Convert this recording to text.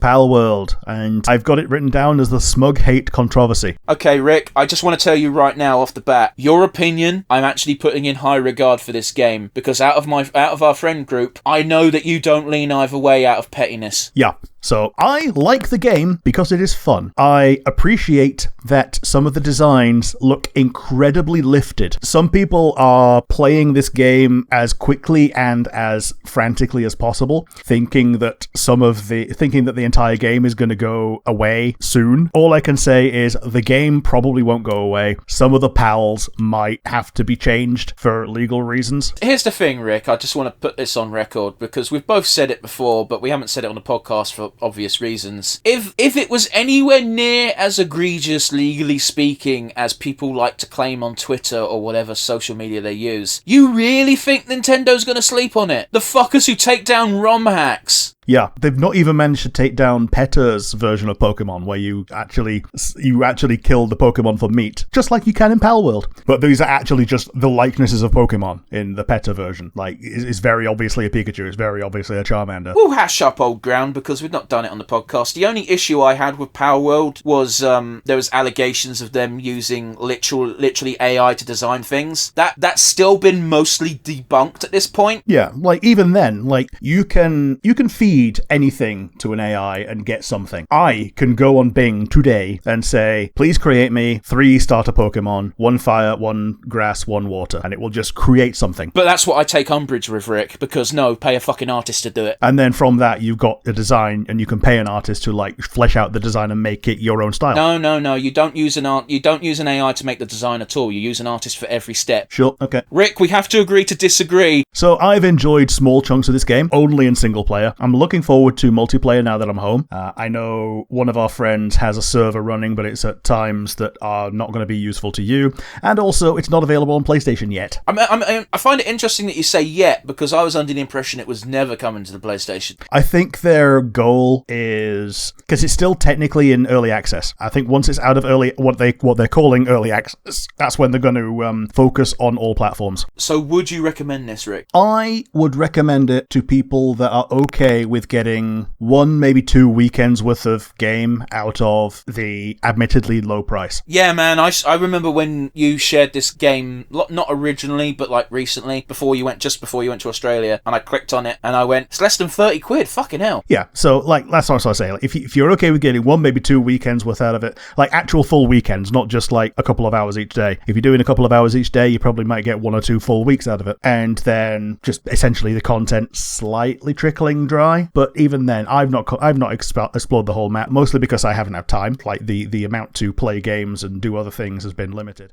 Palworld, and I've got it written down as the smug hate controversy. Okay, Rick, I just want to tell you right now off the bat, your opinion, I'm actually putting in high regard for this game, because out of our friend group, I know that you don't lean either way out of pettiness. Yeah. So, I like the game because it is fun. I appreciate that some of the designs look incredibly lifted. Some people are playing this game as quickly and as frantically as possible, thinking that the entire game is going to go away soon. All I can say is the game probably won't go away. Some of the pals might have to be changed for legal reasons. Here's the thing, Rick. I just want to put this on record because we've both said it before, but we haven't said it on the podcast for obvious reasons. If it was anywhere near as egregious, legally speaking, as people like to claim on Twitter or whatever social media they use, you really think Nintendo's going to sleep on it? The fuckers who take down ROM hacks. Yeah, they've not even managed to take down PETA's version of Pokemon, where you actually kill the Pokemon for meat, just like you can in Palworld. But these are actually just the likenesses of Pokemon in the PETA version. Like, it's very obviously a Pikachu, it's very obviously a Charmander. We'll hash up old ground because we've not done it on the podcast. The only issue I had with Palworld was there was allegations of them using literally AI to design things. That's still been mostly debunked at this point. Yeah, like even then, like you can feed anything to an AI and get something. I can go on Bing today and say, please create me 3 starter Pokemon, 1 fire, 1 grass, 1 water, and it will just create something. But that's what I take umbrage with, Rick, because no, pay a fucking artist to do it. And then from that, you've got a design, and you can pay an artist to like flesh out the design and make it your own style. No, you don't use an AI to make the design at all. You use an artist for every step. Sure, okay. Rick, we have to agree to disagree. So I've enjoyed small chunks of this game, only in single player. I'm looking forward to multiplayer now that I'm home. I know one of our friends has a server running, but it's at times that are not going to be useful to you. And also, it's not available on PlayStation yet. I find it interesting that you say yet, because I was under the impression it was never coming to the PlayStation. I think their goal is, because it's still technically in early access. I think once it's out of what they're calling early access, that's when they're going to focus on all platforms. So would you recommend this, Rick? I would recommend it to people that are okay with getting 1, maybe 2 weekends worth of game out of the admittedly low price. Yeah, man, I remember when you shared this game, not originally, but like recently, before you went to Australia, and I clicked on it, and I went, it's less than 30 quid, fucking hell. Yeah, so like that's what I say. Like, if you're okay with getting 1, maybe 2 weekends worth out of it, like actual full weekends, not just like a couple of hours each day. If you're doing a couple of hours each day, you probably might get 1 or 2 full weeks out of it, and then just essentially the content slightly trickling dry. But even then, I've not explored the whole map, mostly because I haven't had time. Like the amount to play games and do other things has been limited.